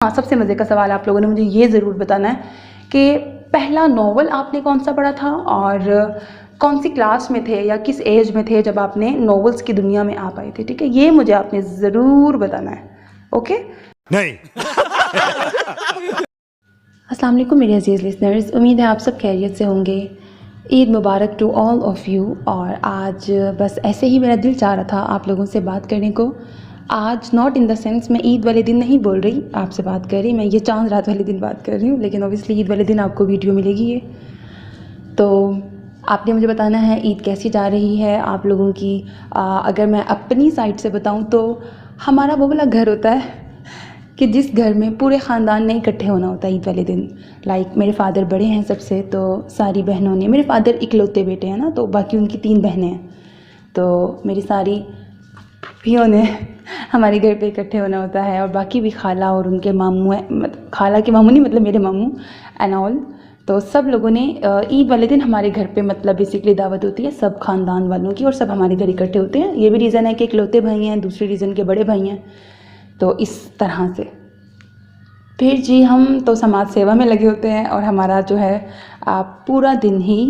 हाँ, सबसे मज़े का सवाल आप लोगों ने मुझे ये ज़रूर बताना है कि पहला नॉवल आपने कौन सा पढ़ा था और कौन सी क्लास में थे या किस एज में थे जब आपने नॉवेल्स की दुनिया में आ पाए थे, ठीक है? ये मुझे आपने ज़रूर बताना है, ओके? नहीं। अस्सलाम वालेकुम मेरे अजीज़ लिसनर्स, उम्मीद है आप सब खैरियत से होंगे। ईद मुबारक टू ऑल ऑफ़ यू। और आज बस ऐसे ही मेरा दिल चाह रहा था आप लोगों से बात करने को। आज नॉट इन द सेंस मैं ईद वाले दिन नहीं बोल रही, आपसे बात कर रही, मैं ये चांद रात वाले दिन बात कर रही हूँ, लेकिन ऑब्वियसली ईद वाले दिन आपको वीडियो मिलेगी ये। तो आपने मुझे बताना है ईद कैसी जा रही है आप लोगों की। अगर मैं अपनी साइड से बताऊँ तो हमारा वो वाला घर होता है कि जिस घर में पूरे ख़ानदान ने इकट्ठे होना होता है ईद वाले दिन। लाइक मेरे फ़ादर बड़े हैं सबसे, तो सारी बहनों ने, मेरे फ़ादर इकलौते बेटे हैं ना, तो बाकी उनकी 3 बहनें हैं, तो मेरी सारी फूफियों ने हमारे घर पे इकट्ठे होना होता है, और बाकी भी खाला और उनके मामू हैं, खाला के मामू नहीं, मतलब मेरे मामू एंड ऑल। तो सब लोगों ने ईद वाले दिन हमारे घर पे मतलब बेसिकली दावत होती है सब ख़ानदान वालों की, और सब हमारे घर इकट्ठे होते हैं। ये भी रीज़न है कि इकलौते भाई हैं, दूसरे रीज़न के बड़े भाई हैं, तो इस तरह से। फिर जी हम तो समाज सेवा में लगे होते हैं, और हमारा जो है पूरा दिन ही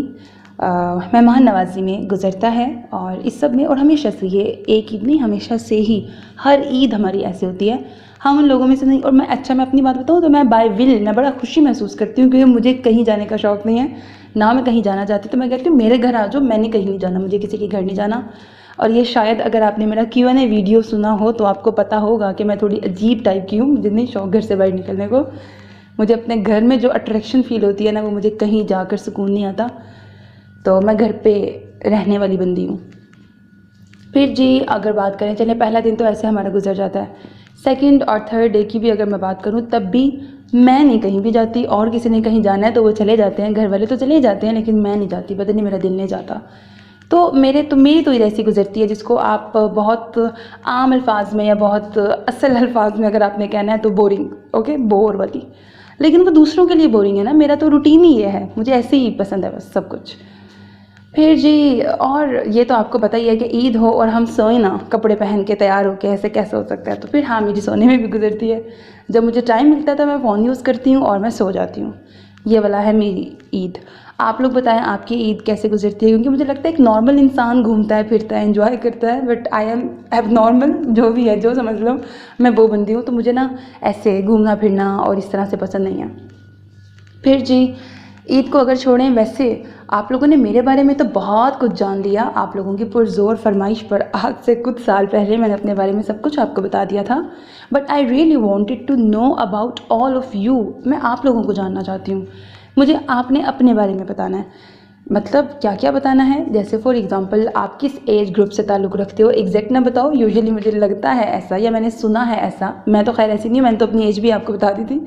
मेहमान नवाजी में गुज़रता है। और इस सब में, और हमेशा से, ये एक ईद नहीं, हमेशा से ही हर ईद हमारी ऐसे होती है। हम उन लोगों में से नहीं, और मैं अपनी बात बताऊँ तो मैं बाय विल मैं बड़ा खुशी महसूस करती हूँ, क्योंकि मुझे कहीं जाने का शौक़ नहीं है ना, मैं कहीं जाना चाहती, तो मैं कहती हूँ मेरे घर आ जाओ, मैंने कहीं नहीं जाना, मुझे किसी के घर नहीं जाना। और ये शायद अगर आपने मेरा Q&A वीडियो सुना हो तो आपको पता होगा कि मैं थोड़ी अजीब टाइप की हूँ, मुझे नहीं शौक़ घर से बाहर निकलने को। मुझे अपने घर में जो अट्रैक्शन फ़ील होती है ना, वो मुझे कहीं जाकर सुकून नहीं आता, तो मैं घर पे रहने वाली बंदी हूँ। फिर जी अगर बात करें, चलें पहला दिन तो ऐसे हमारा गुजर जाता है। सेकंड और थर्ड डे की भी अगर मैं बात करूँ, तब भी मैं नहीं कहीं भी जाती, और किसी ने कहीं जाना है तो वो चले जाते हैं, घर वाले तो चले जाते हैं, लेकिन मैं नहीं जाती, पता नहीं मेरा दिल नहीं जाता। तो मेरी तो ईद ऐसी गुजरती है जिसको आप बहुत आम अल्फाज में या बहुत असल अल्फाज में अगर आपने कहना है तो बोरिंग, ओके, बोर वाली। लेकिन वो दूसरों के लिए बोरिंग है ना, मेरा तो रूटीन ही ये है, मुझे ऐसे ही पसंद है बस सब कुछ। फिर जी, और ये तो आपको पता ही है कि ईद हो और हम सोए ना कपड़े पहन के तैयार हो के, ऐसे कैसे हो सकता है। तो फिर हाँ, मेरी सोने में भी गुजरती है। जब मुझे टाइम मिलता है तो मैं फ़ोन यूज़ करती हूँ और मैं सो जाती हूँ। ये वाला है मेरी ईद। आप लोग बताएं आपकी ईद कैसे गुजरती है, क्योंकि मुझे लगता है एक नॉर्मल इंसान घूमता है फिरता है एंजॉय करता है, बट आई एम एबनॉर्मल, जो भी है, जो समझ लो, मैं वो बंदी हूँ। तो मुझे ना ऐसे घूमना फिरना और इस तरह से पसंद नहीं है। फिर जी ईद को अगर छोड़ें, वैसे आप लोगों ने मेरे बारे में तो बहुत कुछ जान लिया। आप लोगों की पुरज़ोर फरमाइश पर आज से कुछ साल पहले मैंने अपने बारे में सब कुछ आपको बता दिया था, but I really wanted to know about all of you. मैं आप लोगों को जानना चाहती हूँ, मुझे आपने अपने बारे में बताना है। मतलब क्या क्या बताना है, जैसे फॉर एग्ज़ाम्पल आप किस एज ग्रुप से ताल्लुक़ रखते हो, एग्जैक्ट ना बताओ। यूजुअली मुझे लगता है ऐसा, या मैंने सुना है ऐसा, मैं तो खैर ऐसी नहीं, मैंने तो अपनी एज भी आपको बता दी थी,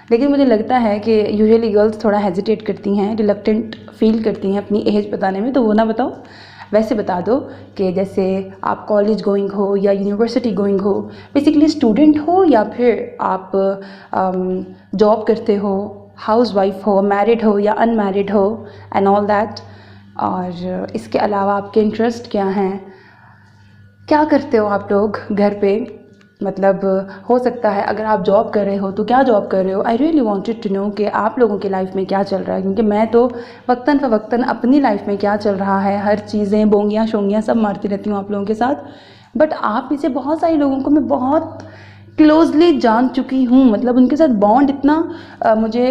लेकिन मुझे लगता है कि यूजुअली गर्ल्स थोड़ा हेजिटेट करती हैं, रिलक्टेंट फील करती हैं अपनी एज बताने में, तो वो ना बताओ। वैसे बता दो कि जैसे आप कॉलेज गोइंग हो या यूनिवर्सिटी गोइंग हो, बेसिकली स्टूडेंट हो, या फिर आप जॉब करते हो, हाउस वाइफ हो, मैरिड हो या अनमैरिड हो, एंड ऑल दैट। और इसके अलावा आपके इंटरेस्ट क्या हैं, क्या करते हो आप लोग घर पे, मतलब हो सकता है अगर आप जॉब कर रहे हो तो क्या जॉब कर रहे हो। I really wanted to know कि आप लोगों की लाइफ में क्या चल रहा है, क्योंकि मैं तो वक्तन फ़वक्तन अपनी लाइफ में क्या चल रहा है, हर चीज़ें बोंगियाँ शोंगियाँ सब मारती रहती हूँ आप लोगों के साथ। बट आप में से बहुत सारे लोगों को मैं बहुत क्लोजली जान चुकी हूँ, मतलब उनके साथ बॉन्ड इतना मुझे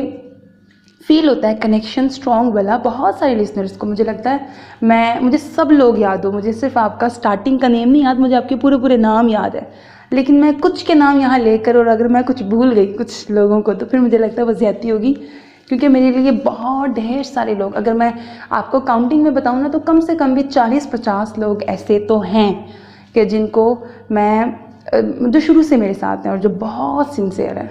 फ़ील होता है, कनेक्शन स्ट्रॉन्ग वाला। बहुत सारे लिसनर्स को मुझे लगता है मुझे सब लोग याद हो, मुझे सिर्फ आपका स्टार्टिंग का नेम नहीं याद, मुझे आपके पूरे पूरे नाम याद है, लेकिन मैं कुछ के नाम यहाँ लेकर, और अगर मैं कुछ भूल गई कुछ लोगों को तो फिर मुझे लगता है वो ज़्यादती होगी, क्योंकि मेरे लिए बहुत ढेर सारे लोग, अगर मैं आपको काउंटिंग में बताऊँ ना, तो कम से कम भी 40-50 लोग ऐसे तो हैं कि जिनको मैं जो शुरू से मेरे साथ हैं और जो बहुत सिंसियर है।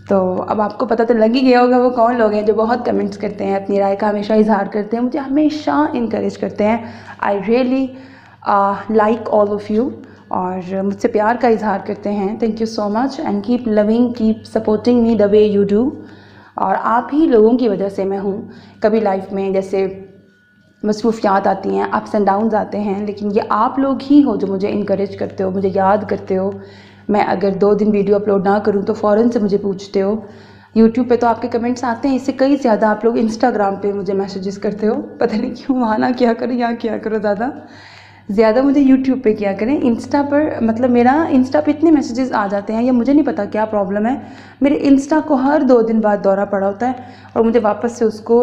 तो अब आपको पता तो लग ही गया होगा वो कौन लोग हैं जो बहुत कमेंट्स करते हैं, अपनी राय का हमेशा इजहार करते हैं, मुझे हमेशा इनकरेज करते हैं। I really like all of you, और मुझसे प्यार का इजहार करते हैं। Thank you so much, and keep loving, keep supporting me the way you do. और आप ही लोगों की वजह से मैं हूँ। कभी लाइफ में जैसे मसरूफियात आती हैं, अप्स एंड डाउन्स आते हैं, लेकिन ये आप लोग ही हो जो मुझे इनकरेज करते हो, मुझे याद करते हो, मैं अगर 2 दिन वीडियो अपलोड ना करूँ तो फ़ौरन से मुझे पूछते हो। यूट्यूब पे तो आपके कमेंट्स आते हैं, इससे कई ज़्यादा आप लोग इंस्टाग्राम पे मुझे मैसेजेस करते हो। पता नहीं क्यों, वहाँ ना किया करो, यहाँ किया करो। ज़्यादा मुझे यूट्यूब पे किया करें। इंस्टा पर मतलब मेरा इंस्टा पे इतने मैसेजेस आ जाते हैं, या मुझे नहीं पता क्या प्रॉब्लम है, मेरे इंस्टा को हर 2 दिन बाद दौरा पड़ा होता है और मुझे वापस से उसको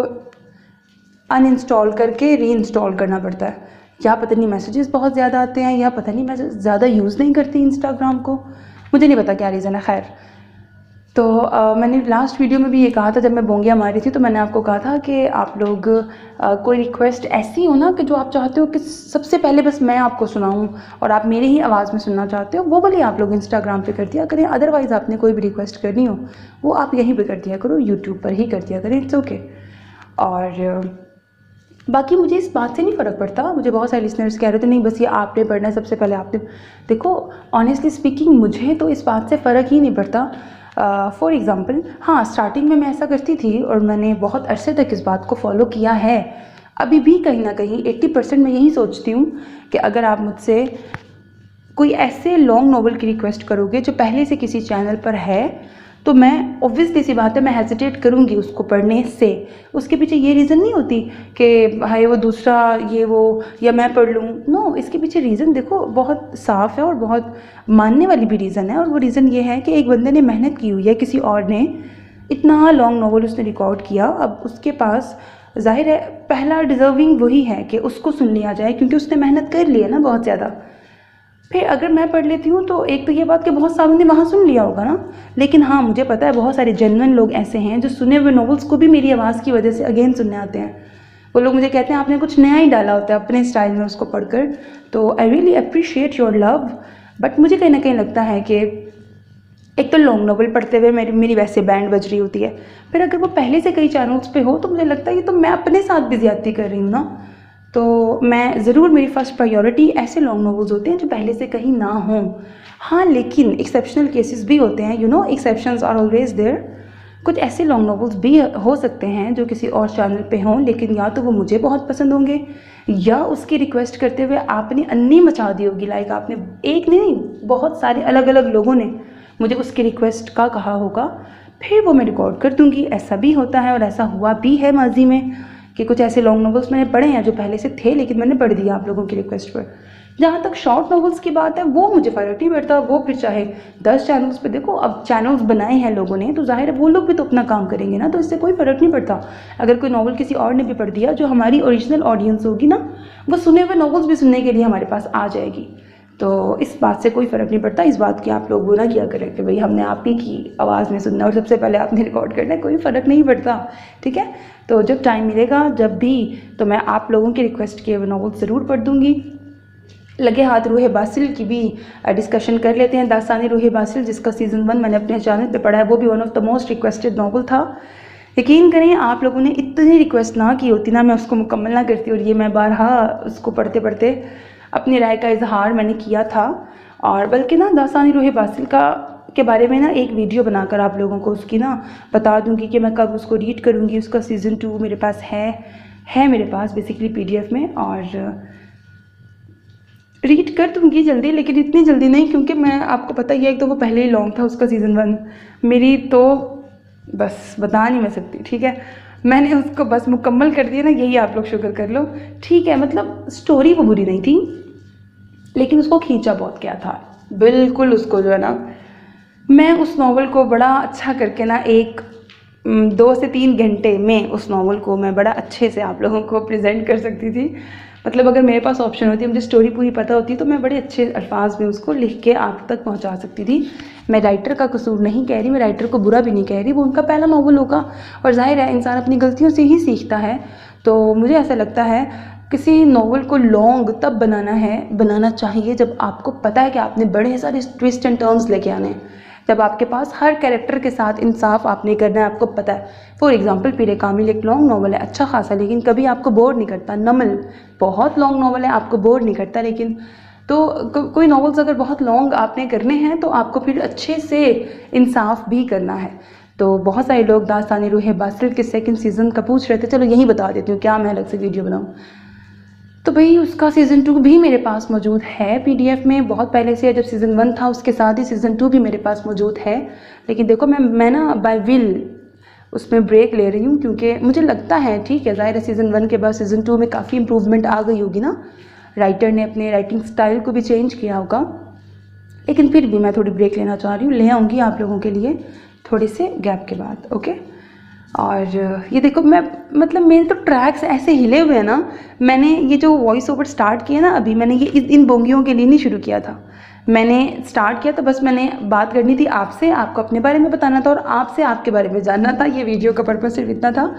अनइंस्टॉल करके रीइंस्टॉल करना पड़ता है। या पता नहीं मैसेजेस बहुत ज़्यादा आते हैं, या पता नहीं मैं ज़्यादा यूज़ नहीं करती इंस्टाग्राम को, मुझे नहीं पता क्या रीज़न है। खैर, तो मैंने लास्ट वीडियो में भी ये कहा था, जब मैं बोंगिया मारी थी तो मैंने आपको कहा था कि आप लोग कोई रिक्वेस्ट ऐसी हो ना कि जो आप चाहते हो कि सबसे पहले बस मैं आपको सुनाऊं और आप मेरी ही आवाज़ में सुनना चाहते हो, वो भले आप लोग इंस्टाग्राम पे कर दिया करें। अदरवाइज़ आपने कोई भी रिक्वेस्ट करनी हो वो आप यहीं पे कर दिया करो, यूट्यूब पर ही कर दिया करें, इट्स ओके। और बाकी मुझे इस बात से नहीं फ़र्क पड़ता। मुझे बहुत सारे लिसनर्स कह रहे थे नहीं बस ये आपने पढ़ना है, सबसे पहले आपने। देखो ऑनेस्टली स्पीकिंग मुझे तो इस बात से फ़र्क ही नहीं पड़ता। फॉर एग्ज़ाम्पल, हाँ स्टार्टिंग में मैं ऐसा करती थी और मैंने बहुत अरसे तक इस बात को फॉलो किया है। अभी भी कहीं ना कहीं 80% मैं यही सोचती हूँ कि अगर आप मुझसे कोई ऐसे लॉन्ग नॉवल की रिक्वेस्ट करोगे जो पहले से किसी चैनल पर है, तो मैं ऑब्वियसली सी बात है मैं हेजिटेट करूँगी उसको पढ़ने से। उसके पीछे ये रीज़न नहीं होती कि भाई वो दूसरा ये वो या मैं पढ़ लूँ, नो। इसके पीछे रीज़न देखो बहुत साफ़ है और बहुत मानने वाली भी रीज़न है। और वो रीज़न ये है कि एक बंदे ने मेहनत की हुई है, किसी और ने इतना लॉन्ग नॉवल उसने रिकॉर्ड किया, अब उसके पास जाहिर है पहला डिज़र्विंग वही है कि उसको सुन लिया जाए, क्योंकि उसने मेहनत कर ली है ना बहुत ज़्यादा। फिर अगर मैं पढ़ लेती हूँ तो एक तो ये बात कि बहुत सारों ने वहाँ सुन लिया होगा ना, लेकिन हाँ मुझे पता है बहुत सारे जेन्युइन लोग ऐसे हैं जो सुने हुए नॉवेल्स को भी मेरी आवाज़ की वजह से अगेन सुनने आते हैं। वो लोग मुझे कहते हैं आपने कुछ नया ही डाला होता है अपने स्टाइल में उसको पढ़कर। तो I really appreciate your love. But मुझे कहीं ना कहीं लगता है कि एक तो लॉन्ग नॉवल पढ़ते हुए मेरी वैसे बैंड बज रही होती है, फिर अगर वो पहले से कई चैनल्स पे हो तो मुझे लगता है ये तो मैं अपने साथ भी ज़्यादती कर रही हूँ ना। तो मैं ज़रूर, मेरी फ़र्स्ट प्रायोरिटी ऐसे लॉन्ग नॉवेल्स होते हैं जो पहले से कहीं ना हों। हाँ लेकिन एक्सेप्शनल केसेस भी होते हैं, you know, exceptions are always there. कुछ ऐसे लॉन्ग नॉवेल्स भी हो सकते हैं जो किसी और चैनल पे हों, लेकिन या तो वो मुझे बहुत पसंद होंगे या उसकी रिक्वेस्ट करते हुए आपने अन्नी मचा दी होगी। लाइक आपने एक नहीं बहुत सारे अलग अलग लोगों ने मुझे उसकी रिक्वेस्ट का कहा होगा, फिर वो मैं रिकॉर्ड कर दूँगी। ऐसा भी होता है और ऐसा हुआ भी है माजी में कि कुछ ऐसे लॉन्ग नॉवेल्स मैंने पढ़े हैं जो पहले से थे लेकिन मैंने पढ़ दिया आप लोगों की रिक्वेस्ट पर। जहाँ तक शॉर्ट नॉवेल्स की बात है वो मुझे फ़र्क नहीं पड़ता, वो फिर चाहे 10 चैनल्स पे, देखो अब चैनल्स बनाए हैं लोगों ने तो जाहिर है वो लोग भी तो अपना काम करेंगे ना, तो इससे कोई फ़र्क नहीं पड़ता। अगर कोई नॉवल किसी और ने भी पढ़ दिया, जो हमारी ओरिजिनल ऑडियंस होगी ना वो सुने हुए नॉवेल्स भी सुनने के लिए हमारे पास आ जाएगी। तो इस बात से कोई फ़र्क नहीं पड़ता। इस बात की आप लोग वो ना किया करें कि भाई हमने आप ही की आवाज़ में सुनना और सबसे पहले आपने रिकॉर्ड करना है, कोई फ़र्क नहीं पड़ता, ठीक है। तो जब टाइम मिलेगा जब भी, तो मैं आप लोगों की रिक्वेस्ट किए हुए नॉवल ज़रूर पढ़ दूँगी। लगे हाथ रूहे बासिल की भी डिस्कशन कर लेते हैं। दास्तान रूहे बासिल जिसका सीज़न 1 मैंने अपने चैनल पे पढ़ा है, वो भी one of the most requested novel था। यकीन करें आप लोगों ने इतनी रिक्वेस्ट ना की होती ना, मैं उसको मुकम्मल ना करती, और ये मैं बारहा उसको पढ़ते पढ़ते अपनी राय का इजहार मैंने किया था। और बल्कि ना दास्तान रूहे बासिल के बारे में ना एक वीडियो बनाकर आप लोगों को उसकी ना बता दूंगी कि मैं कब उसको रीड करूंगी। उसका सीज़न 2 मेरे पास है मेरे पास बेसिकली PDF में, और रीड कर दूंगी जल्दी, लेकिन इतनी जल्दी नहीं क्योंकि मैं आपको पता ही है एक तो वो पहले ही लॉन्ग था उसका सीज़न 1, मेरी तो बस बता नहीं मैं सकती, ठीक है। मैंने उसको बस मुकम्मल कर दिया ना, यही आप लोग शुक्र कर लो, ठीक है। मतलब स्टोरी वो बुरी नहीं थी लेकिन उसको खींचा बहुत क्या था, बिल्कुल उसको जो है ना, मैं उस नॉवल को बड़ा अच्छा करके ना 2 से 3 घंटे में उस नॉवल को मैं बड़ा अच्छे से आप लोगों को प्रेजेंट कर सकती थी। मतलब अगर मेरे पास ऑप्शन होती, मुझे स्टोरी पूरी पता होती, तो मैं बड़े अच्छे अल्फाज में उसको लिख के आप तक पहुंचा सकती थी। मैं राइटर का कसूर नहीं कह रही, मैं राइटर को बुरा भी नहीं कह रही, वो उनका पहला नॉवल होगा और जाहिर है इंसान अपनी गलतियों से ही सीखता है। तो मुझे ऐसा लगता है किसी नॉवल को लॉन्ग तब बनाना चाहिए जब आपको पता है कि आपने बड़े सारे ट्विस्ट एंड टर्न्स लेके आने हैं, जब आपके पास हर कैरेक्टर के साथ इंसाफ आपने करना है, आपको पता है। फॉर एग्जांपल पीरे कामिल एक लॉन्ग नॉवल है, अच्छा खासा, लेकिन कभी आपको बोर नहीं करता। नमल बहुत लॉन्ग नॉवल है, आपको बोर नहीं करता, लेकिन तो कोई नॉवेल्स अगर बहुत लॉन्ग आपने करने हैं तो आपको फिर अच्छे से इंसाफ भी करना है। तो बहुत सारे लोग दास्तान रूहे बासिल के 2nd सीज़न का पूछ रहे थे, चलो यही बता देती हूँ, क्या मैं अलग से वीडियो बनाऊँ। तो भाई उसका सीज़न 2 भी मेरे पास मौजूद है पीडीएफ में, बहुत पहले से। जब सीज़न 1 था उसके साथ ही सीज़न 2 भी मेरे पास मौजूद है। लेकिन देखो मैं ना बाय विल उसमें ब्रेक ले रही हूँ, क्योंकि मुझे लगता है, ठीक है, ज़ाहिर है सीज़न 1 के बाद सीज़न 2 में काफ़ी इम्प्रूवमेंट आ गई होगी ना, राइटर ने अपने राइटिंग स्टाइल को भी चेंज किया होगा। लेकिन फिर भी मैं थोड़ी ब्रेक लेना चाह रही हूँ, ले आऊँगी आप लोगों के लिए थोड़े से गैप के बाद, ओके। और ये देखो मैं मतलब मेरे तो ट्रैक्स ऐसे हिले हुए हैं ना। मैंने ये जो वॉइस ओवर स्टार्ट किया ना अभी, मैंने ये इन बोंगियों के लिए नहीं शुरू किया था। मैंने स्टार्ट किया तो बस मैंने बात करनी थी आपसे, आपको अपने बारे में बताना था और आपसे आपके बारे में जानना था। ये वीडियो का पर्पस सिर्फ इतना था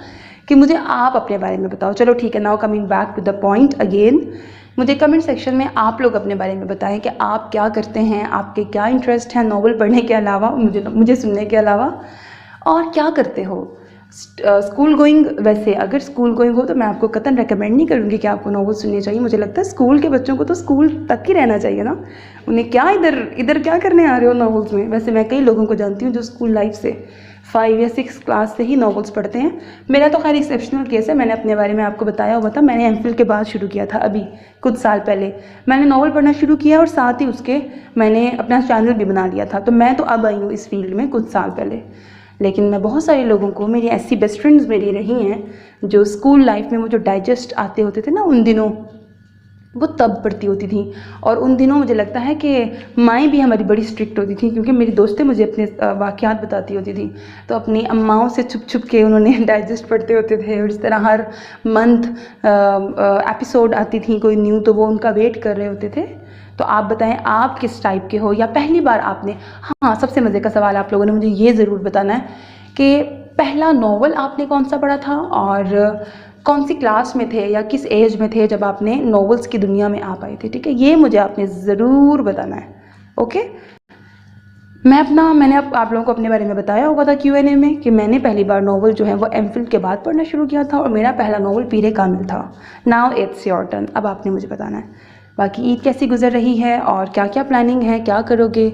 कि मुझे आप अपने बारे में बताओ। चलो ठीक है, now coming back to the point again, मुझे कमेंट सेक्शन में आप लोग अपने बारे में बताएं कि आप क्या करते हैं, आपके क्या इंटरेस्ट हैं नॉवल पढ़ने के अलावा, मुझे सुनने के अलावा, और क्या करते हो। स्कूल गोइंग, वैसे अगर स्कूल गोइंग हो तो मैं आपको कतई रेकमेंड नहीं करूँगी कि आपको नॉवल सुननी चाहिए। मुझे लगता है स्कूल के बच्चों को तो स्कूल तक ही रहना चाहिए ना, उन्हें क्या इधर क्या करने आ रहे हो नॉवेल्स में। वैसे मैं कई लोगों को जानती हूँ जो स्कूल लाइफ से 5 या 6 क्लास से ही नॉवेल्स पढ़ते हैं। मेरा तो खैर एक्सेप्शनल केस है, मैंने अपने बारे में आपको बताया हुआ था। मैंने एमफिल के बाद शुरू किया था, अभी कुछ साल पहले मैंने नॉवल पढ़ना शुरू किया और साथ ही उसके मैंने अपना चैनल भी बना लिया था। तो मैं तो अब आई हूँ इस फील्ड में कुछ साल पहले। लेकिन मैं बहुत सारे लोगों को, मेरी ऐसी बेस्ट फ्रेंड्स मेरी रही हैं जो स्कूल लाइफ में वो जो डाइजेस्ट आते होते थे ना उन दिनों, वो तब पढ़ती होती थी। और उन दिनों मुझे लगता है कि माएँ भी हमारी बड़ी स्ट्रिक्ट होती थी, क्योंकि मेरी दोस्तें मुझे अपने वाक़यात बताती होती थी। तो अपनी अम्माओं से छुप छुप के उन्होंने डाइजेस्ट पढ़ते होते थे। और इस तरह हर मंथ एपिसोड आती थी कोई न्यू, तो वो उनका वेट कर रहे होते थे। तो आप बताएं आप किस टाइप के हो, या पहली बार आपने, हाँ सबसे मज़े का सवाल आप लोगों ने मुझे ये ज़रूर बताना है कि पहला नॉवल आपने कौन सा पढ़ा था और कौन सी क्लास में थे या किस एज में थे जब आपने नॉवेल्स की दुनिया में आ पाए थे। ठीक है, ये मुझे आपने ज़रूर बताना है, ओके। मैंने आप लोगों को अपने बारे में बताया होगा था Q&A में कि मैंने पहली बार नॉवल जो है वो एमफिल के बाद पढ़ना शुरू किया था और मेरा पहला नॉवल पीरे कामिल था। नाउ इट्स योर टर्न, अब आपने मुझे बताना है बाकी ईद कैसी गुजर रही है और क्या क्या प्लानिंग है, क्या करोगे।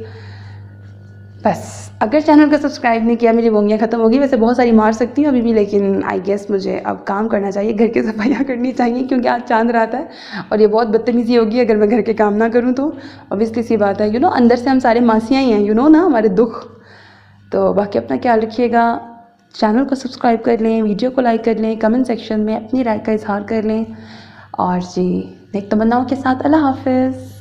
बस अगर चैनल को सब्सक्राइब नहीं किया, मेरी बोंगियाँ ख़त्म होगी। वैसे बहुत सारी मार सकती हूँ अभी भी, लेकिन आई गेस मुझे अब काम करना चाहिए, घर की सफाइयाँ करनी चाहिए, क्योंकि आज चांद रात है और ये बहुत बदतमीज़ी होगी अगर मैं घर के काम ना करूँ तो। ऑब्वियसली सी बात है, अंदर से हम सारे मासियाँ ही हैं, ना हमारे दुख। तो बाकी अपना ख्याल रखिएगा, चैनल को सब्सक्राइब कर लें, वीडियो को लाइक कर लें, कमेंट सेक्शन में अपनी राय का इजहार कर लें। और जी नेक तमन्नाओं के साथ अल्लाह हाफ़िज़।